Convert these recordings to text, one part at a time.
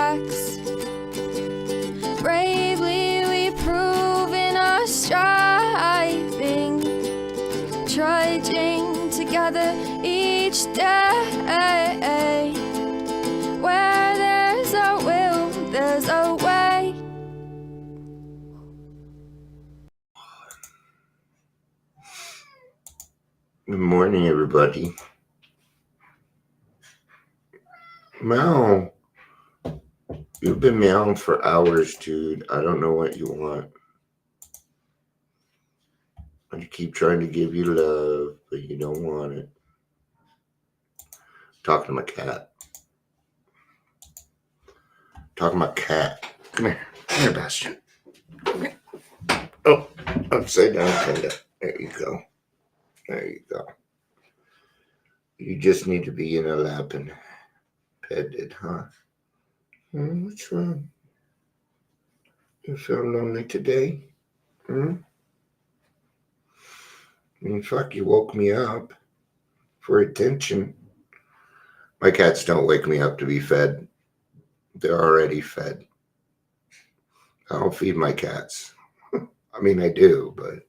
facts. Bravely we prove in our striving, trudging together each day. Where there's a will, there's a way. Good morning, everybody. Meow. You've been meowing for hours, dude. I don't know what you want. I keep trying to give you love, but you don't want it. Talking to my cat. Talking to my cat. Come here. Come here, Bastion. Come here. Oh, upside down, kinda. There you go. There you go. You just need to be in a lap and petted, huh? What's wrong? You feel lonely today? I mean, fuck, you woke me up for attention. My cats don't wake me up to be fed. They're already fed. I don't feed my cats. I mean, I do, but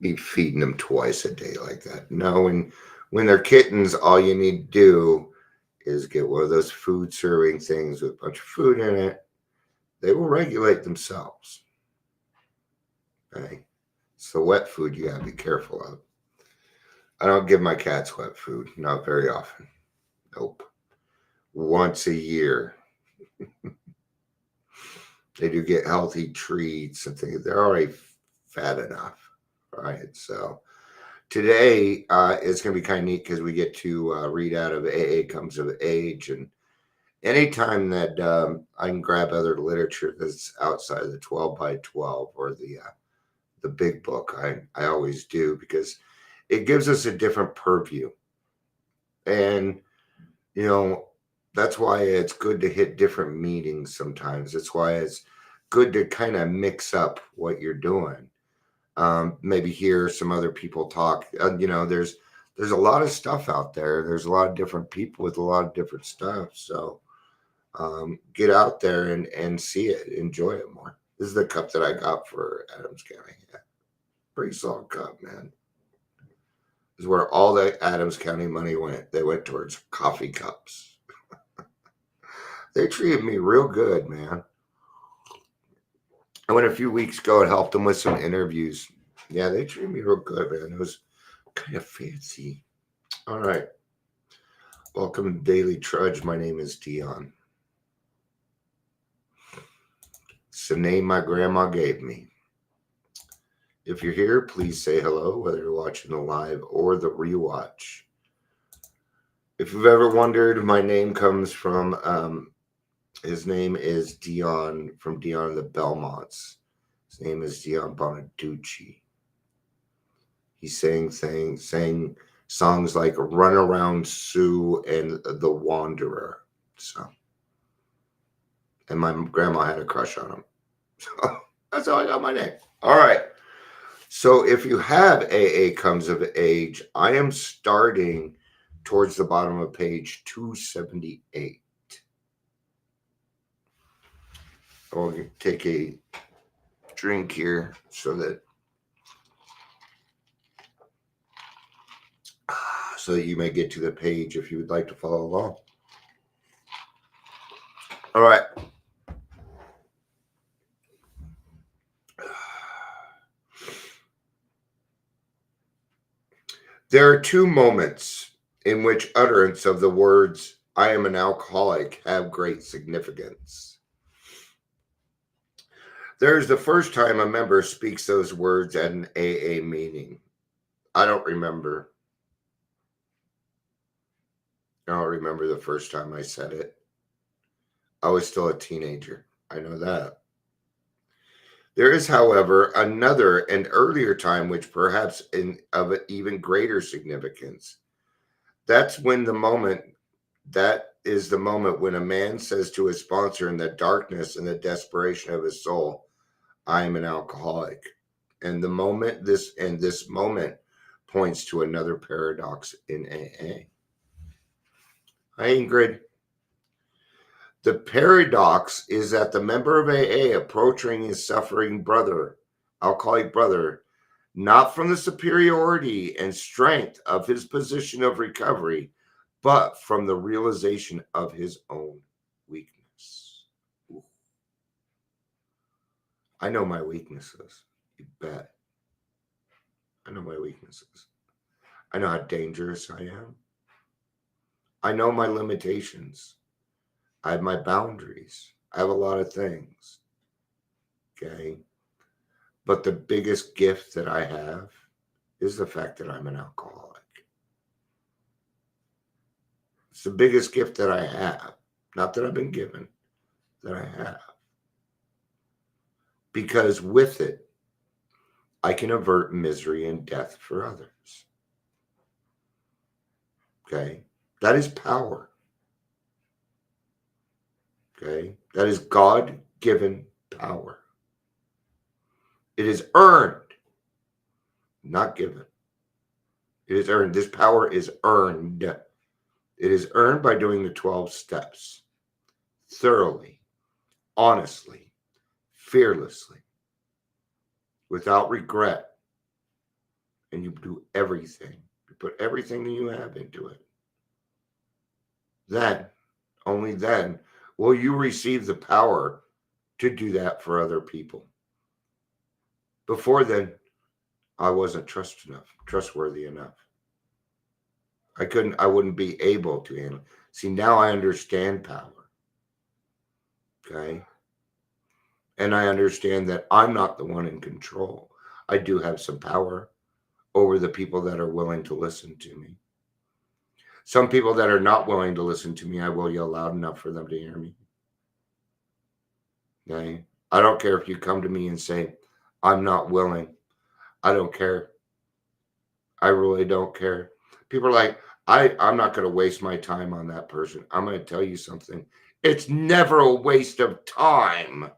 be feeding them twice a day like that. No, when they're kittens, all you need to do is get one of those food serving things with a bunch of food in it. They will regulate themselves. Okay? So wet food you gotta be careful of. I don't give my cats wet food, not very often. Nope. Once a year. They do get healthy treats and things. They're already fat enough, right? So today it's going to be kind of neat because we get to read out of AA Comes of Age. And anytime that I can grab other literature that's outside of the 12 by 12 or the big book, I always do, because it gives us a different purview. And, you know, that's why it's good to hit different meetings sometimes. That's why it's good to kind of mix up what you're doing. Maybe hear some other people talk. There's a lot of stuff out there. There's a lot of different people with a lot of different stuff. So get out there and see it. Enjoy it more. This is the cup that I got for Adams County. Yeah. Pretty solid cup, man. This is where all the Adams County money went. They went towards coffee cups. They treated me real good, man. I went a few weeks ago and helped them with some interviews. Yeah, they treated me real good, man. It was kind of fancy. All right. Welcome to Daily Trudge. My name is Dion. It's the name my grandma gave me. If you're here, please say hello, whether you're watching the live or the rewatch. If you've ever wondered, my name comes from, his name is Dion, from Dion and the Belmonts. His name is Dion Bonaducci. He sang songs like Run Around Sue and The Wanderer. So, and my grandma had a crush on him. So that's how I got my name. All right. So if you have AA Comes of Age, I am starting towards the bottom of page 278. I'll take a drink here so that you may get to the page if you would like to follow along. All right. There are two moments in which utterance of the words, I am an alcoholic, have great significance. There's the first time a member speaks those words at an AA meeting. I don't remember. I don't remember the first time I said it. I was still a teenager. I know that. There is, however, another and earlier time which perhaps of even greater significance. That is the moment when a man says to his sponsor in the darkness and the desperation of his soul, I am an alcoholic. And this moment points to another paradox in AA. Hi, Ingrid. The paradox is that the member of AA approaching his suffering brother, alcoholic brother, not from the superiority and strength of his position of recovery, but from the realization of his own weakness. Ooh. I know my weaknesses. You bet. I know my weaknesses. I know how dangerous I am. I know my limitations. I have my boundaries. I have a lot of things. Okay. But the biggest gift that I have is the fact that I'm an alcoholic. It's the biggest gift that I have. Not that I've been given, that I have. Because with it, I can avert misery and death for others. Okay. That is power. Okay. That is God-given power. It is earned, not given. It is earned. This power is earned. It is earned by doing the 12 steps thoroughly, honestly, fearlessly, without regret. And you do everything. You put everything that you have into it. Then, only then, will you receive the power to do that for other people. Before then, I wasn't trustworthy enough. I wouldn't be able to handle. See, now I understand power. Okay. And I understand that I'm not the one in control. I do have some power over the people that are willing to listen to me. Some people that are not willing to listen to me, I will yell loud enough for them to hear me. Okay. I don't care if you come to me and say, I'm not willing. I don't care. I really don't care. People are like, I'm not going to waste my time on that person. I'm going to tell you something. It's never a waste of time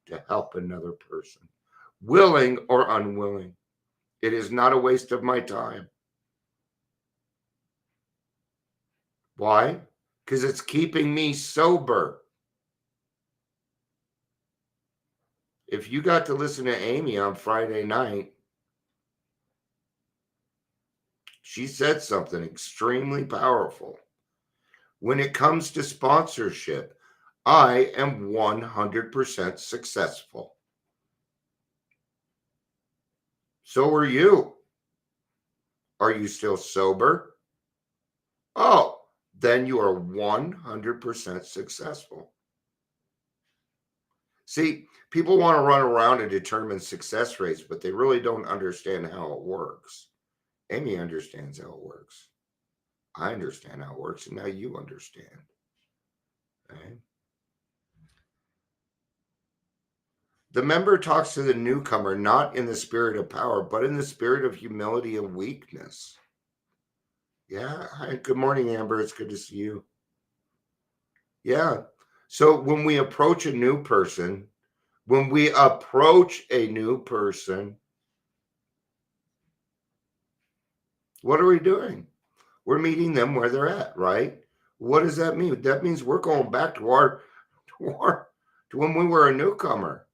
to help another person, willing or unwilling. It is not a waste of my time. Why? Because it's keeping me sober. If you got to listen to Amy on Friday night, she said something extremely powerful. When it comes to sponsorship, I am 100% successful. So are you. Are you still sober? Oh, then you are 100% successful. See, people want to run around and determine success rates, but they really don't understand how it works. Amy understands how it works. I understand how it works, and now you understand. Okay? The member talks to the newcomer not in the spirit of power, but in the spirit of humility and weakness. Yeah. Hi. Good morning, Amber. It's good to see you. Yeah. So when we approach a new person, what are we doing? We're meeting them where they're at, right? What does that mean? That means we're going back to when we were a newcomer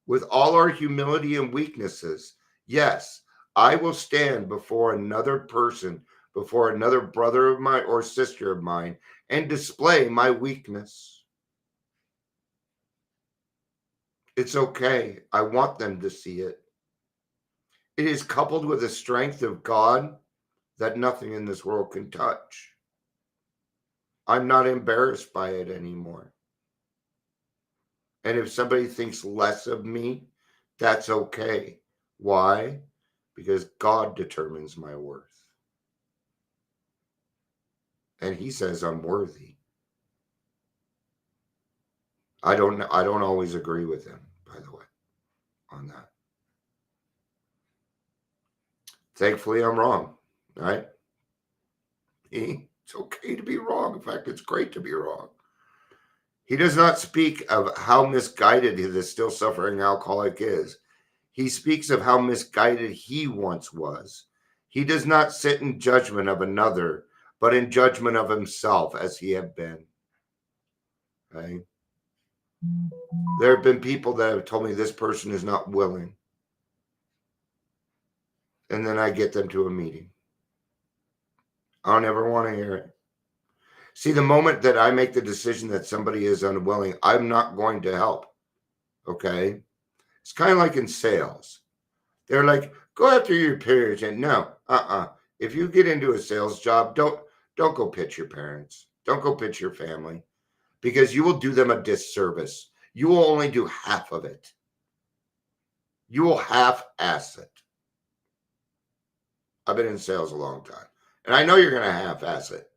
with all our humility and weaknesses. Yes, I will stand before another person, before another brother of mine or sister of mine, and display my weakness. It's okay. I want them to see it. It is coupled with the strength of God that nothing in this world can touch. I'm not embarrassed by it anymore. And if somebody thinks less of me, that's okay. Why? Because God determines my worth. And he says I'm worthy. I don't always agree with him, by the way, on that. Thankfully, I'm wrong, right? It's okay to be wrong. In fact, it's great to be wrong. He does not speak of how misguided the still suffering alcoholic is. He speaks of how misguided he once was. He does not sit in judgment of another, but in judgment of himself as he had been. Okay? There have been people that have told me this person is not willing. And then I get them to a meeting. I don't ever want to hear it. See, the moment that I make the decision that somebody is unwilling, I'm not going to help. Okay? It's kind of like in sales. They're like, go after your peers. And no, if you get into a sales job, don't go pitch your parents. Don't go pitch your family, because you will do them a disservice. You will only do half of it. You will half-ass it. I've been in sales a long time, and I know you're going to half-ass it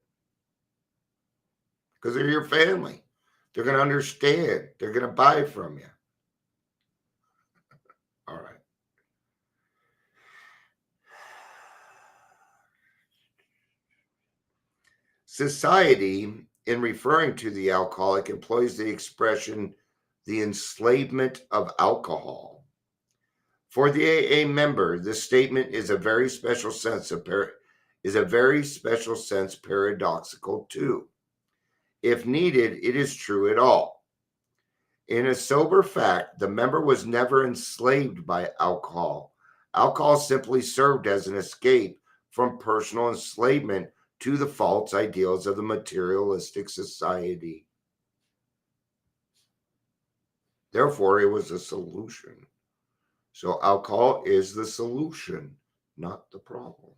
because they're your family. They're going to understand. They're going to buy from you. All right. Society, in referring to the alcoholic, employs the expression the enslavement of alcohol. For the AA member, this statement is a very special sense paradoxical too. If needed, it is true at all. In a sober fact, the member was never enslaved by alcohol. Alcohol simply served as an escape from personal enslavement to the false ideals of the materialistic society. Therefore, it was a solution. So alcohol is the solution, not the problem.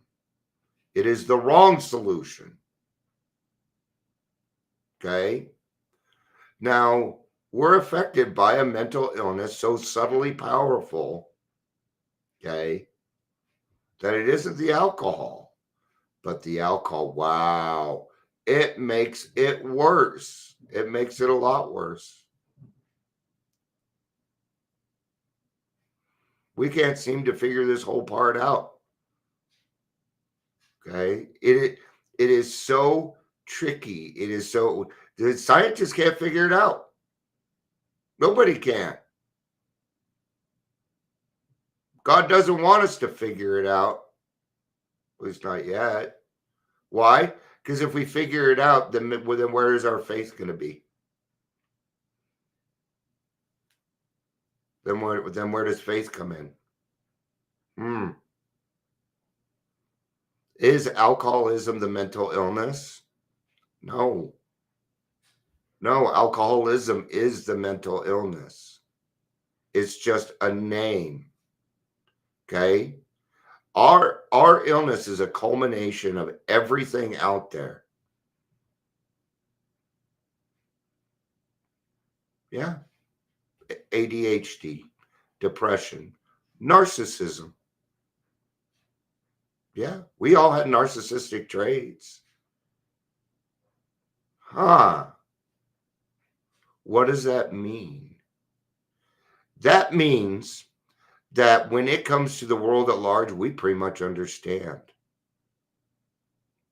It is the wrong solution. Okay? Now, we're affected by a mental illness so subtly powerful, okay, that it isn't the alcohol, but the alcohol. Wow. It makes it worse. It makes it a lot worse. We can't seem to figure this whole part out. Okay? It is so tricky. It is so, the scientists can't figure it out. Nobody can. God doesn't want us to figure it out. At least not yet. Why? Because if we figure it out, then where is our faith going to be? Then where does faith come in? Is alcoholism the mental illness? No. No, alcoholism is the mental illness. It's just a name. Okay? Our illness is a culmination of everything out there. Yeah. ADHD, depression, narcissism. Yeah, we all had narcissistic traits. Huh. What does that mean? That means that when it comes to the world at large, we pretty much understand.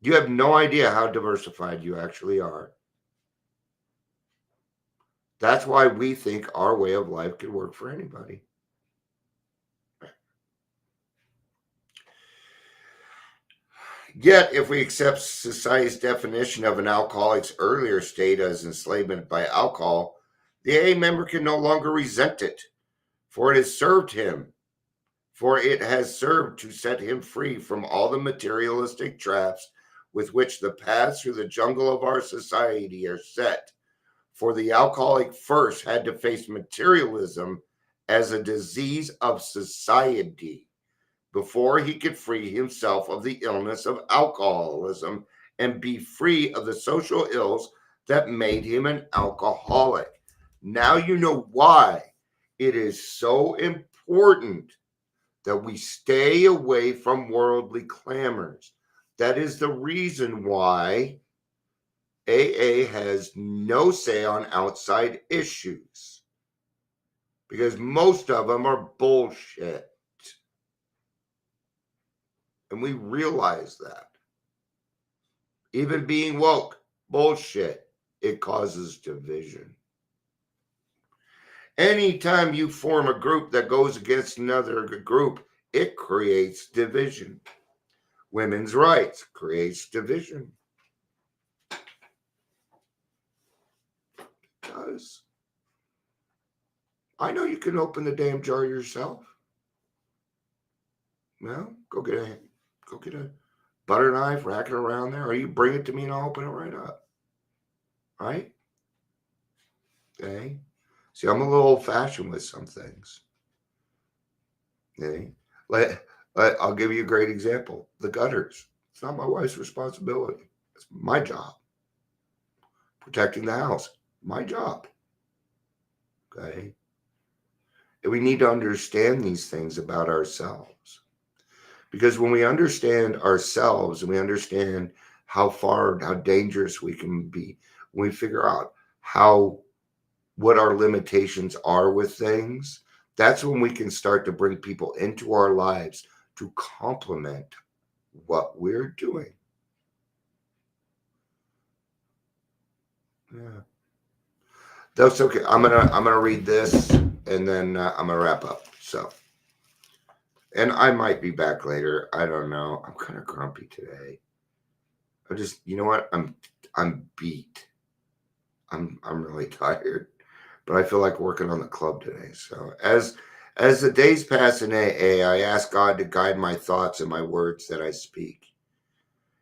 You have no idea how diversified you actually are. That's why we think our way of life could work for anybody. Yet, if we accept society's definition of an alcoholic's earlier state as enslavement by alcohol, the AA member can no longer resent it, for it has served him. For it has served to set him free from all the materialistic traps with which the paths through the jungle of our society are set. For the alcoholic first had to face materialism as a disease of society before he could free himself of the illness of alcoholism and be free of the social ills that made him an alcoholic. Now you know why it is so important that we stay away from worldly clamors. That is the reason why AA has no say on outside issues, because most of them are bullshit. And we realize that. Even being woke, bullshit. It causes division. Anytime you form a group that goes against another group, it creates division. Women's rights creates division. was. I know you can open the damn jar yourself. Well, go get a butter knife, rack it around there, or you bring it to me and I'll open it right up. Right? Okay. See, I'm a little old fashioned with some things. Okay. I'll give you a great example. The gutters. It's not my wife's responsibility. It's my job. Protecting the house. My job. Okay. And we need to understand these things about ourselves. Because when we understand ourselves and we understand how dangerous we can be, when we figure out what our limitations are with things, that's when we can start to bring people into our lives to complement what we're doing. Yeah. That's okay. I'm gonna read this and then I'm gonna wrap up. So, and I might be back later. I don't know. I'm kind of grumpy today. You know what? I'm beat. I'm really tired, but I feel like working on the club today. So as the days pass in AA, I ask God to guide my thoughts and my words that I speak.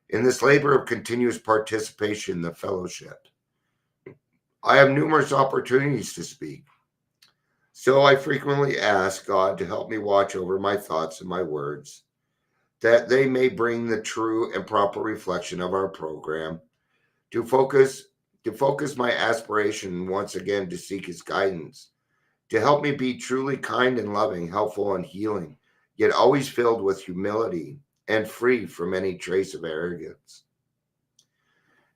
In this labor of continuous participation in the fellowship, I have numerous opportunities to speak. So I frequently ask God to help me watch over my thoughts and my words, that they may bring the true and proper reflection of our program, to focus my aspiration once again to seek his guidance, to help me be truly kind and loving, helpful and healing, yet always filled with humility and free from any trace of arrogance.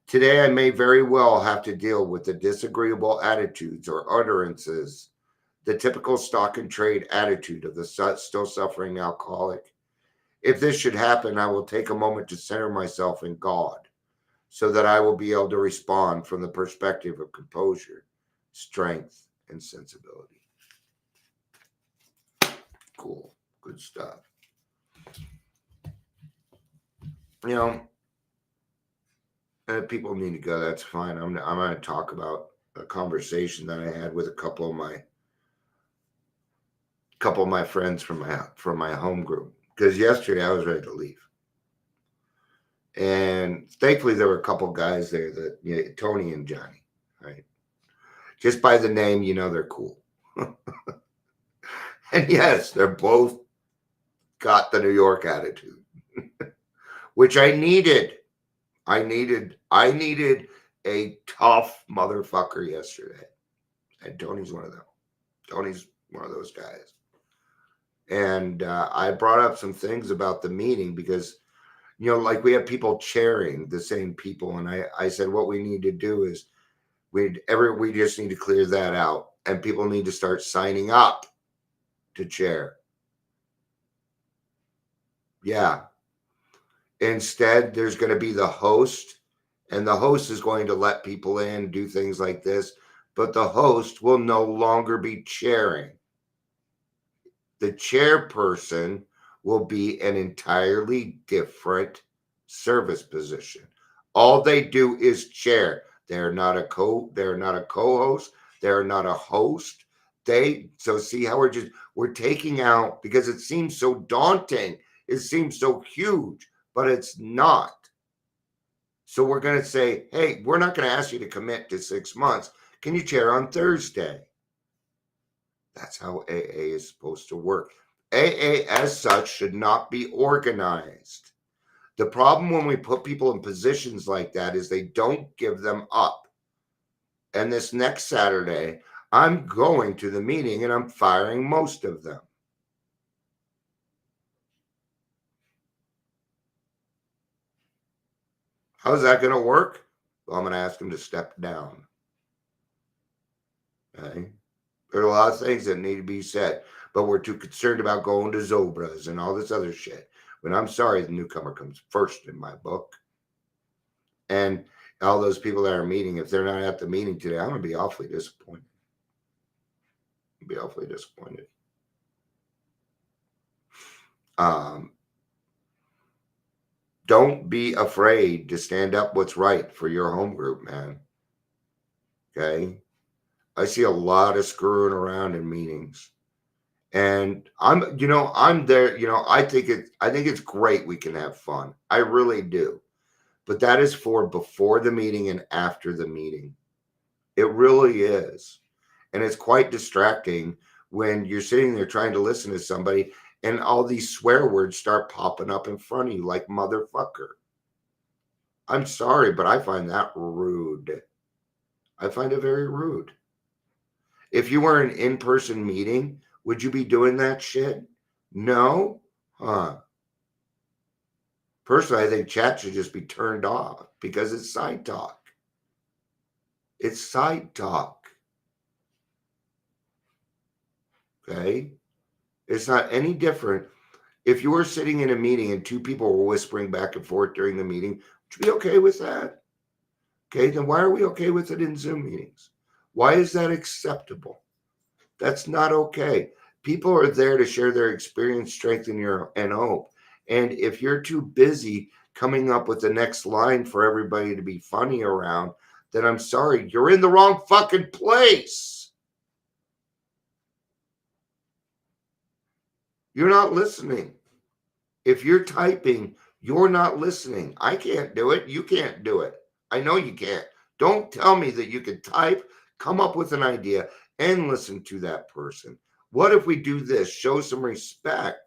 Today, I may very well have to deal with the disagreeable attitudes or utterances, the typical stock and trade attitude of the still suffering alcoholic. If this should happen, I will take a moment to center myself in God so that I will be able to respond from the perspective of composure, strength, and sensibility. Cool. Good stuff. You know, if people need to go, that's fine. I'm going to talk about a conversation that I had with a couple of my friends from my home group, because yesterday I was ready to leave, and thankfully there were a couple guys there that Tony and Johnny, right? Just by the name, they're cool. And yes, they're both got the New York attitude, which I needed. I needed a tough motherfucker yesterday, and Tony's one of them. Tony's one of those guys. And I brought up some things about the meeting because, like we have people chairing the same people. And I said, what we need to do is we just need to clear that out. And people need to start signing up to chair. Yeah. Instead, there's going to be the host, and the host is going to let people in, do things like this. But the host will no longer be chairing. The chairperson will be an entirely different service position. All they do is chair. They're not a co-host. They're not a host. So see how we're taking out, because it seems so daunting. It seems so huge, but it's not. So we're going to say, hey, we're not going to ask you to commit to 6 months. Can you chair on Thursday? That's how AA is supposed to work. AA, as such, should not be organized. The problem when we put people in positions like that is they don't give them up. And this next Saturday, I'm going to the meeting and I'm firing most of them. How's that going to work? Well, I'm going to ask them to step down. Okay? There are a lot of things that need to be said, but we're too concerned about going to Zobras and all this other shit. But I'm sorry, the newcomer comes first in my book. And all those people that are meeting, if they're not at the meeting today, I'm going to be awfully disappointed. Don't be afraid to stand up what's right for your home group, man. Okay? I see a lot of screwing around in meetings. And I'm there, I think it's great we can have fun. I really do. But that is for before the meeting and after the meeting. It really is. And it's quite distracting when you're sitting there trying to listen to somebody and all these swear words start popping up in front of you like motherfucker. I'm sorry, but I find that rude. I find it very rude. If you were an in-person meeting, would you be doing that shit? No? Huh. Personally, I think chat should just be turned off because it's side talk. It's side talk. Okay? It's not any different. If you were sitting in a meeting and two people were whispering back and forth during the meeting, would you be okay with that? Okay, then why are we okay with it in Zoom meetings? Why is that acceptable? That's not okay. People are there to share their experience, strength, and hope. And if you're too busy coming up with the next line for everybody to be funny around, then I'm sorry, you're in the wrong fucking place. You're not listening. If you're typing, you're not listening. I can't do it. You can't do it. I know you can't. Don't tell me that you can type, come up with an idea, and listen to that person. What if we do this? Show some respect.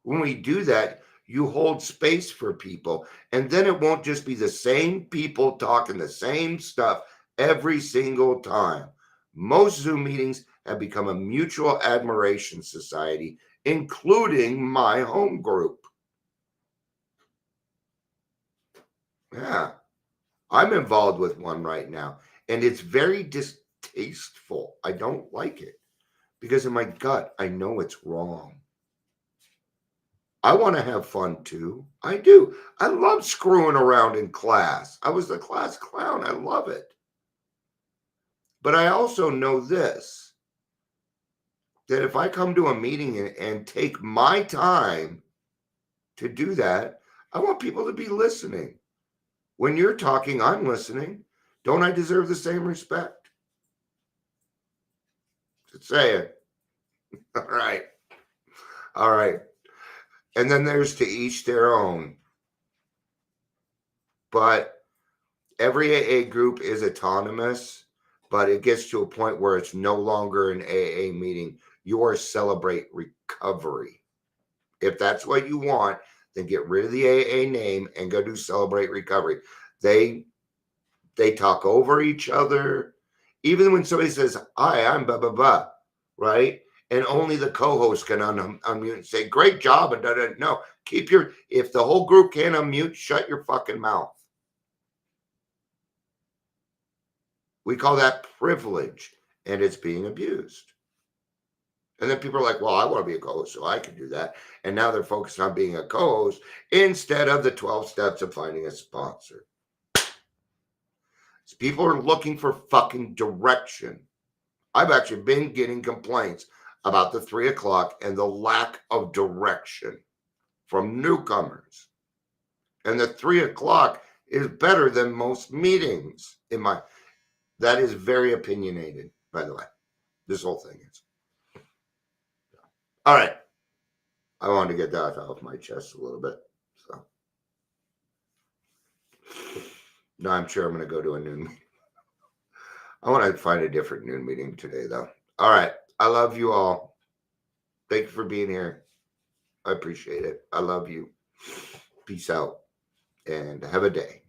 When we do that, you hold space for people, and then it won't just be the same people talking the same stuff every single time. Most Zoom meetings have become a mutual admiration society, including my home group. Yeah, I'm involved with one right now, and it's very distasteful. I don't like it because in my gut, I know it's wrong. I want to have fun too. I do. I love screwing around in class. I was the class clown. I love it. But I also know this, that if I come to a meeting and take my time to do that, I want people to be listening. When you're talking, I'm listening. Don't I deserve the same respect? Just say it. All right. All right. And then there's to each their own. But every AA group is autonomous, but it gets to a point where it's no longer an AA meeting. You are Celebrate Recovery. If that's what you want, then get rid of the AA name and go do Celebrate Recovery. They talk over each other. Even when somebody says, "Hi, I'm blah blah blah," right? And only the co-host can unmute and say, "Great job," and no, keep your. If the whole group can't unmute, shut your fucking mouth. We call that privilege, and it's being abused. And then people are like, well, I want to be a co-host, so I can do that. And now they're focused on being a co-host instead of the 12 steps of finding a sponsor. So people are looking for fucking direction. I've actually been getting complaints about the 3 o'clock and the lack of direction from newcomers. And the 3 o'clock is better than most meetings that is very opinionated, by the way. This whole thing is. All right. I wanted to get that off my chest a little bit. So now I'm sure I'm going to go to a noon meeting. I want to find a different noon meeting today, though. All right. I love you all. Thank you for being here. I appreciate it. I love you. Peace out and have a day.